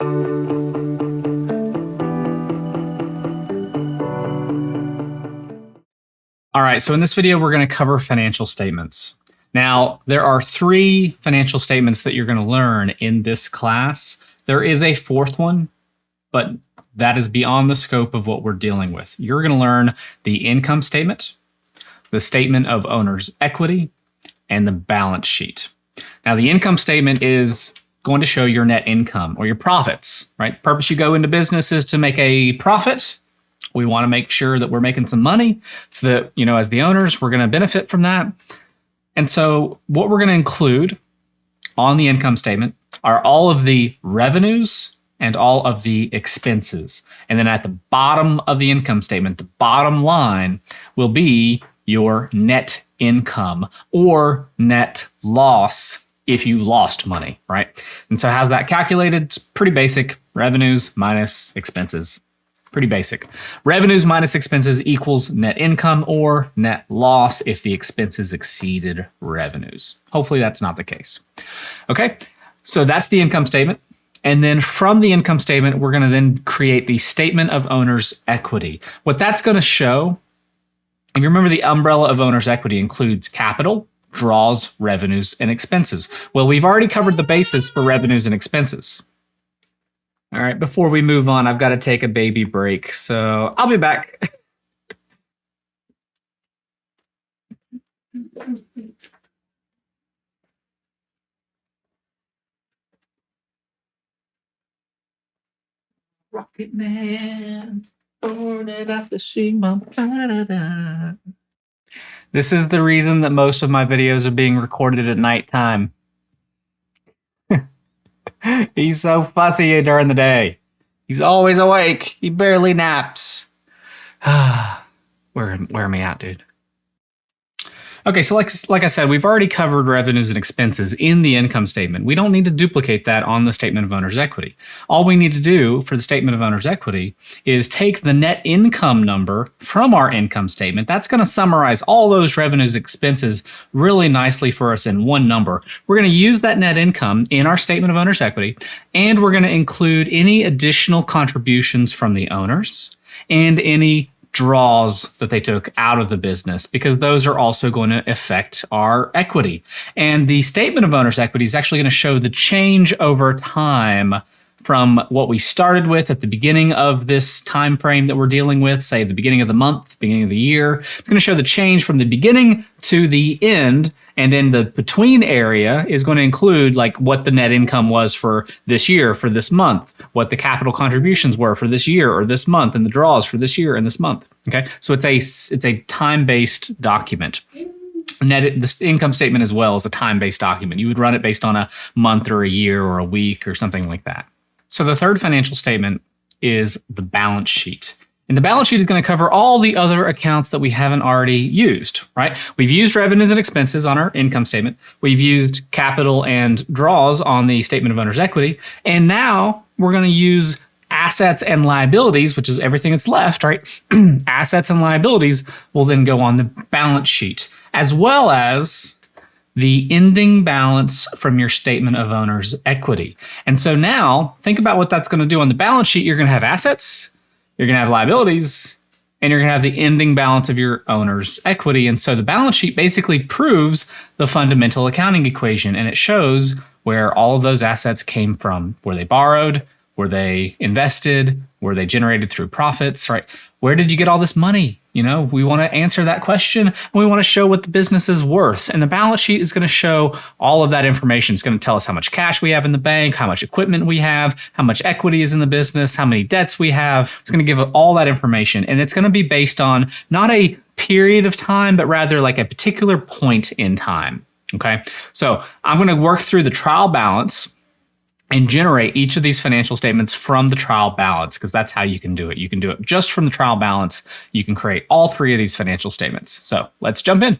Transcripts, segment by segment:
All right, so in this video, we're going to cover financial statements. Now, there are 3 financial statements that you're going to learn in this class. There is a 4th one, but that is beyond the scope of what we're dealing with. You're going to learn the income statement, the statement of owner's equity, and the balance sheet. Now, the income statement is going to show your net income or your profits, right? The purpose you go into business is to make a profit. We want to make sure that we're making some money so that, as the owners, we're going to benefit from that. And so what we're going to include on the income statement are all of the revenues and all of the expenses. And then at the bottom of the income statement, the bottom line will be your net income or net loss if you lost money, right? And so how's that calculated? It's pretty basic. Revenues minus expenses. Pretty basic. Revenues minus expenses equals net income or net loss if the expenses exceeded revenues. Hopefully that's not the case. Okay, so that's the income statement. And then from the income statement, we're going to then create the statement of owner's equity. What that's going to show, if you remember, the umbrella of owner's equity includes capital, draws, revenues, and expenses. Well, we've already covered the basis for revenues and expenses. All right, before we move on, I've got to take a baby break, so I'll be back. Rocket Man, born it up to see my da-da-da. This is the reason that most of my videos are being recorded at nighttime. He's so fussy during the day. He's always awake. He barely naps. Wear me out, dude. Okay, so like I said, we've already covered revenues and expenses in the income statement. We don't need to duplicate that on the statement of owner's equity. All we need to do for the statement of owner's equity is take the net income number from our income statement. That's going to summarize all those revenues and expenses really nicely for us in one number. We're going to use that net income in our statement of owner's equity, and we're going to include any additional contributions from the owners and any draws that they took out of the business, because those are also going to affect our equity. And the statement of owner's equity is actually going to show the change over time from what we started with at the beginning of this time frame that we're dealing with, say the beginning of the month, beginning of the year. It's going to show the change from the beginning to the end, and then the between area is going to include like what the net income was for this year, for this month, what the capital contributions were for this year or this month, and the draws for this year and this month. Okay, so it's a time-based document. This income statement as well is a time-based document. You would run it based on a month or a year or a week or something like that. So the third financial statement is the balance sheet. And the balance sheet is going to cover all the other accounts that we haven't already used, right? We've used revenues and expenses on our income statement. We've used capital and draws on the statement of owner's equity. And now we're going to use assets and liabilities, which is everything that's left, right? Assets and liabilities will then go on the balance sheet, as well as the ending balance from your statement of owner's equity. And so now think about what that's going to do on the balance sheet. You're going to have assets, you're going to have liabilities, and you're going to have the ending balance of your owner's equity. And so the balance sheet basically proves the fundamental accounting equation, and it shows where all of those assets came from. Were they borrowed? Were they invested? Were they generated through profits, right? Where did you get all this money? We want to answer that question, and we want to show what the business is worth. And the balance sheet is going to show all of that information. It's going to tell us how much cash we have in the bank, how much equipment we have, how much equity is in the business, how many debts we have. It's going to give all that information. And it's going to be based on not a period of time, but rather like a particular point in time. Okay, so I'm going to work through the trial balance and generate each of these financial statements from the trial balance, because that's how you can do it. You can do it just from the trial balance. You can create all 3 of these financial statements. So let's jump in.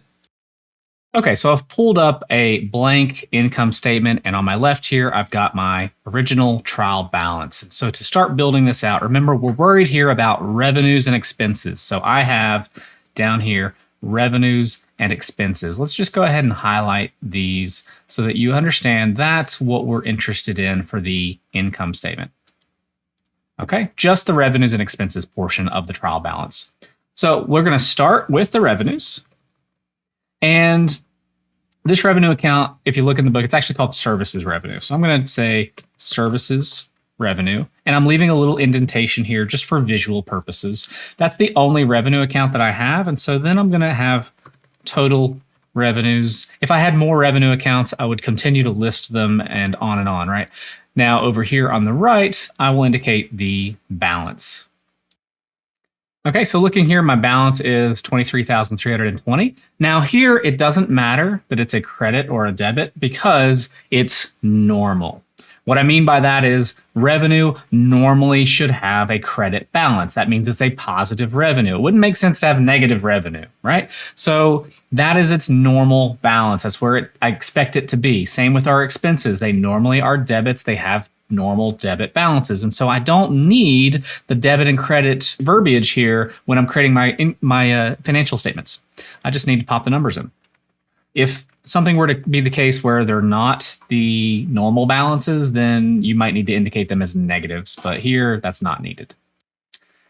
Okay, so I've pulled up a blank income statement, and on my left here, I've got my original trial balance. And so to start building this out, remember, we're worried here about revenues and expenses. So I have down here revenues and expenses. Let's just go ahead and highlight these so that you understand that's what we're interested in for the income statement. Okay, just the revenues and expenses portion of the trial balance. So we're going to start with the revenues. And this revenue account, if you look in the book, it's actually called services revenue. So I'm going to say services revenue, and I'm leaving a little indentation here just for visual purposes. That's the only revenue account that I have. And so then I'm going to have total revenues. If I had more revenue accounts, I would continue to list them and on, right? Now over here on the right, I will indicate the balance. Okay, so looking here, my balance is $23,320. Now here, it doesn't matter that it's a credit or a debit because it's normal. What I mean by that is revenue normally should have a credit balance. That means it's a positive revenue. It wouldn't make sense to have negative revenue, right? So that is its normal balance. That's where I expect it to be. Same with our expenses. They normally are debits. They have normal debit balances. And so I don't need the debit and credit verbiage here when I'm creating my financial statements. I just need to pop the numbers in. If something were to be the case where they're not the normal balances, then you might need to indicate them as negatives, but here that's not needed.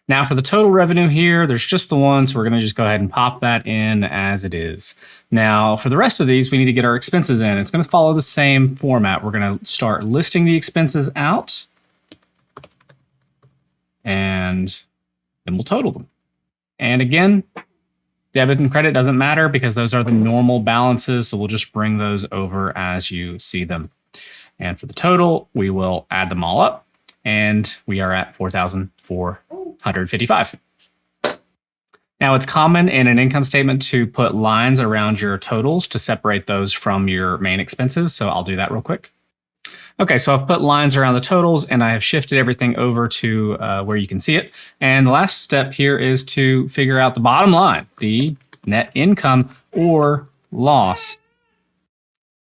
Now for the total revenue here, there's just the one, so we're going to just go ahead and pop that in as it is. Now for the rest of these, we need to get our expenses in. It's going to follow the same format. We're going to start listing the expenses out, and then we'll total them. And again, debit and credit doesn't matter because those are the normal balances, so we'll just bring those over as you see them. And for the total, we will add them all up, and we are at $4,455. Now, it's common in an income statement to put lines around your totals to separate those from your main expenses, so I'll do that real quick. Okay, so I've put lines around the totals and I have shifted everything over to where you can see it. And the last step here is to figure out the bottom line, the net income or loss.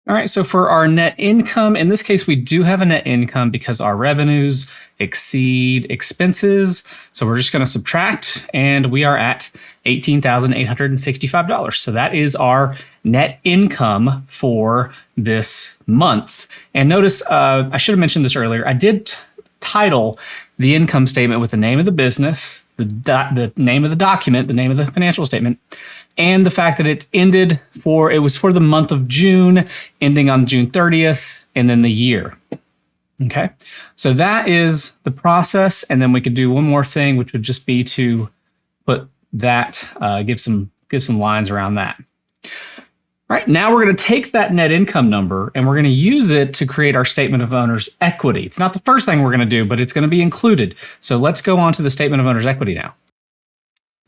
All right, so for our net income, in this case, we do have a net income because our revenues exceed expenses. So we're just going to subtract, and we are at $18,865. So that is our net income for this month. And notice, I should have mentioned this earlier. I did title the income statement with the name of the business, the name of the document, the name of the financial statement, and the fact that it was for the month of June, ending on June 30th, and then the year. Okay, so that is the process. And then we could do one more thing, which would just be to put that, give some lines around that. All right, now we're going to take that net income number and we're going to use it to create our statement of owner's equity. It's not the first thing we're going to do, but it's going to be included. So let's go on to the statement of owner's equity now.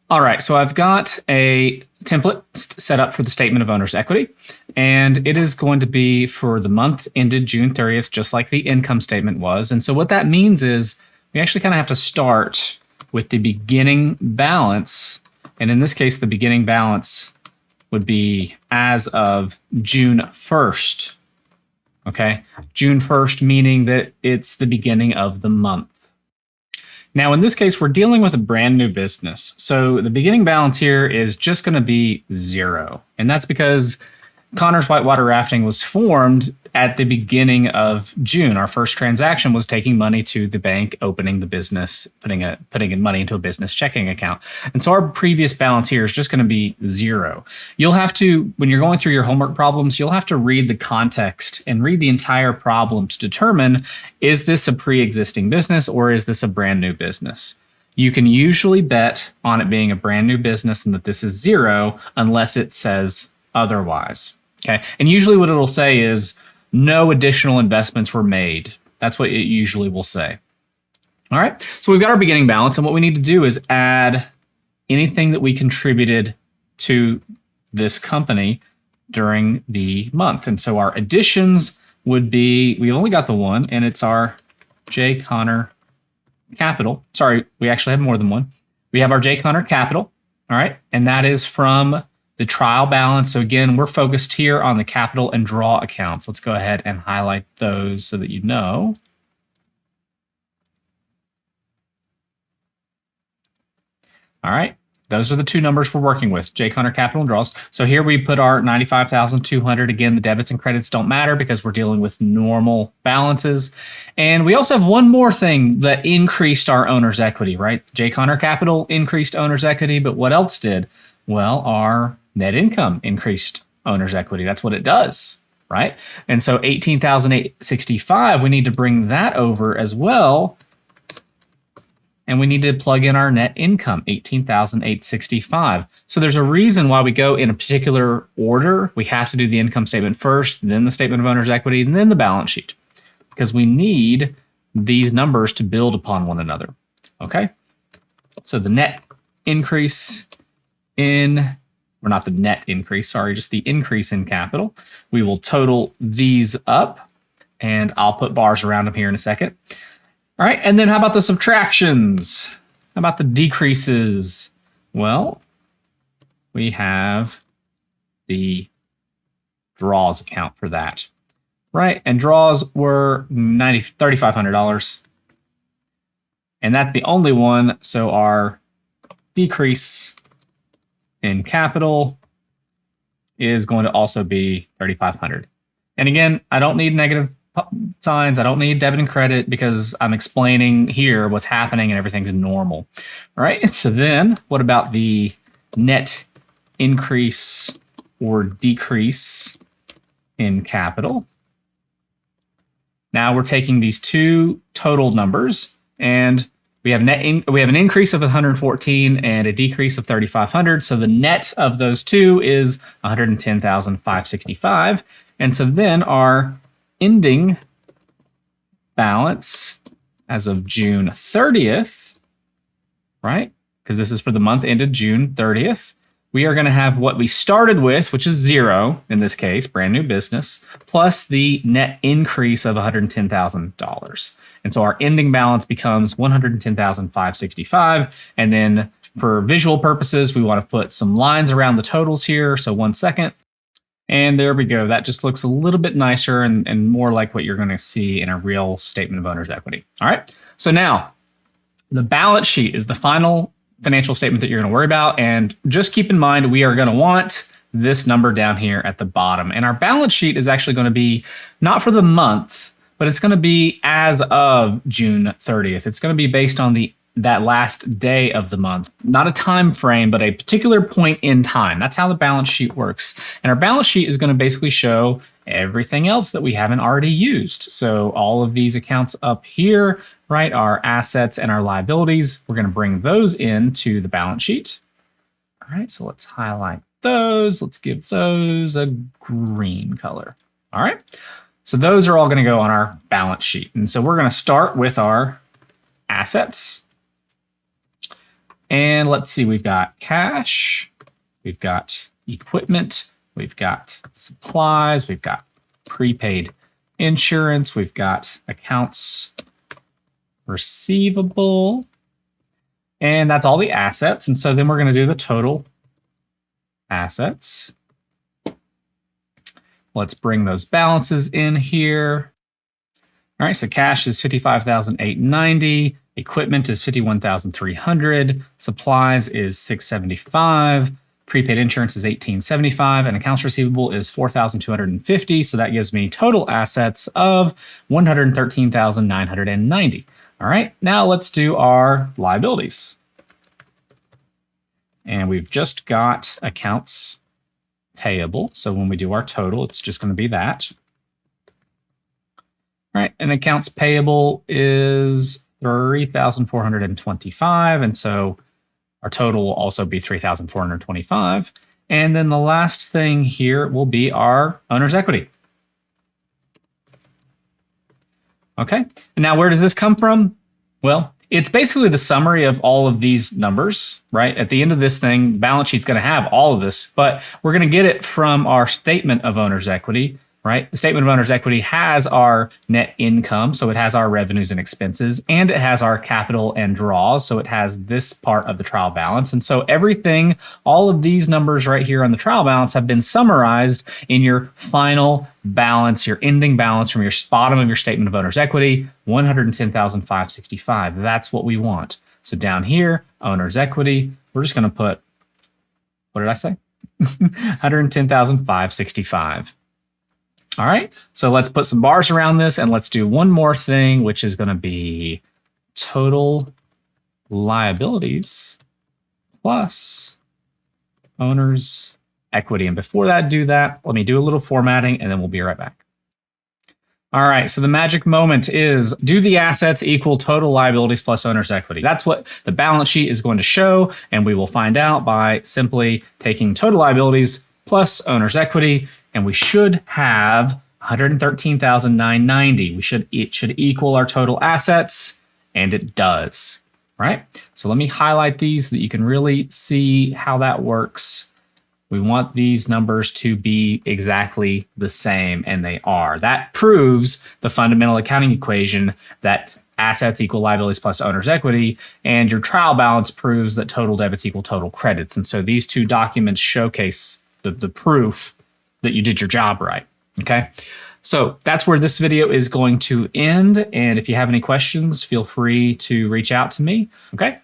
All right, so I've got a template set up for the statement of owner's equity, and it is going to be for the month ended June 30th, just like the income statement was. And so what that means is we actually kind of have to start with the beginning balance. And in this case, the beginning balance would be as of June 1st. Okay, June 1st, meaning that it's the beginning of the month. Now, in this case, we're dealing with a brand new business. So the beginning balance here is just going to be 0. And that's because Connor's Whitewater Rafting was formed at the beginning of June. Our first transaction was taking money to the bank, opening the business, putting in money into a business checking account. And so our previous balance here is just going to be 0. You'll have to, when you're going through your homework problems, you'll have to read the context and read the entire problem to determine, is this a pre-existing business or is this a brand new business? You can usually bet on it being a brand new business and that this is 0 unless it says otherwise. Okay, and usually what it'll say is no additional investments were made. That's what it usually will say. All right, so we've got our beginning balance, and what we need to do is add anything that we contributed to this company during the month. And so our additions would be, we've only got the one, and it's our J. Connor Capital. Sorry, we actually have more than one. We have our J. Connor Capital, all right, and that is from the trial balance. So again, we're focused here on the capital and draw accounts. Let's go ahead and highlight those so that you know. All right. Those are the two numbers we're working with, J Connor capital and draws. So here we put our 95,200. Again, the debits and credits don't matter because we're dealing with normal balances. And we also have one more thing that increased our owner's equity, right? J Connor capital increased owner's equity, but what else did? Well, our net income increased owner's equity. That's what it does, right? And so 18,865, we need to bring that over as well. And we need to plug in our net income, 18,865. So there's a reason why we go in a particular order. We have to do the income statement first, then the statement of owner's equity, and then the balance sheet, because we need these numbers to build upon one another. Okay? So the net increase in, or not the net increase, sorry, just the increase in capital. We will total these up, and I'll put bars around them here in a second. All right, and then how about the subtractions? How about the decreases? Well, we have the draws account for that, right? And draws were $3,500. And that's the only one, so our decrease in capital is going to also be $3,500. And again, I don't need negative signs. I don't need debit and credit because I'm explaining here what's happening and everything's normal. All right. So then what about the net increase or decrease in capital? Now we're taking these two total numbers and we have an increase of 114 and a decrease of 3,500. So the net of those two is 110,565. And so then our ending balance as of June 30th, right? Because this is for the month ended June 30th. We are going to have what we started with, which is 0 in this case, brand new business, plus the net increase of $110,000. And so our ending balance becomes $110,565. And then for visual purposes, we want to put some lines around the totals here. So 1 second. And there we go. That just looks a little bit nicer and more like what you're going to see in a real statement of owner's equity. All right. So now the balance sheet is the final financial statement that you're going to worry about. And just keep in mind, we are going to want this number down here at the bottom. And our balance sheet is actually going to be not for the month, but it's going to be as of June 30th. It's going to be based on that last day of the month, not a time frame, but a particular point in time. That's how the balance sheet works. And our balance sheet is going to basically show everything else that we haven't already used. So all of these accounts up here, right, our assets and our liabilities, we're going to bring those into the balance sheet. All right, so let's highlight those. Let's give those a green color. All right, so those are all going to go on our balance sheet. And so we're going to start with our assets. And let's see, we've got cash, we've got equipment, we've got supplies, we've got prepaid insurance, we've got accounts receivable, and that's all the assets. And so then we're going to do the total assets. Let's bring those balances in here. All right, so cash is $55,890. Equipment is $51,300. Supplies is $675. Prepaid insurance is $1,875, and accounts receivable is $4,250. So that gives me total assets of $113,990. All right, now let's do our liabilities. And we've just got accounts payable. So when we do our total, it's just going to be that. All right, and accounts payable is $3,425, and so our total will also be $3,425. And then the last thing here will be our owner's equity. Okay, and now where does this come from? Well, it's basically the summary of all of these numbers, right? At the end of this thing, balance sheet's going to have all of this, but we're going to get it from our statement of owner's equity, right? The statement of owner's equity has our net income, so it has our revenues and expenses, and it has our capital and draws, so it has this part of the trial balance. And so everything, all of these numbers right here on the trial balance have been summarized in your final balance, your ending balance from your bottom of your statement of owner's equity, $110,565. That's what we want. So down here, owner's equity, we're just going to put, what did I say? 110,565. All right, so let's put some bars around this and let's do one more thing, which is going to be total liabilities plus owner's equity. And before that, let me do a little formatting and then we'll be right back. All right, so the magic moment is, do the assets equal total liabilities plus owner's equity? That's what the balance sheet is going to show, and we will find out by simply taking total liabilities plus owner's equity, and we should have 113,990. It should equal our total assets, and it does. Right? So let me highlight these so that you can really see how that works. We want these numbers to be exactly the same, and they are. That proves the fundamental accounting equation that assets equal liabilities plus owner's equity, and your trial balance proves that total debits equal total credits. And so these two documents showcase the proof that you did your job right, okay? So that's where this video is going to end, and if you have any questions, feel free to reach out to me, okay?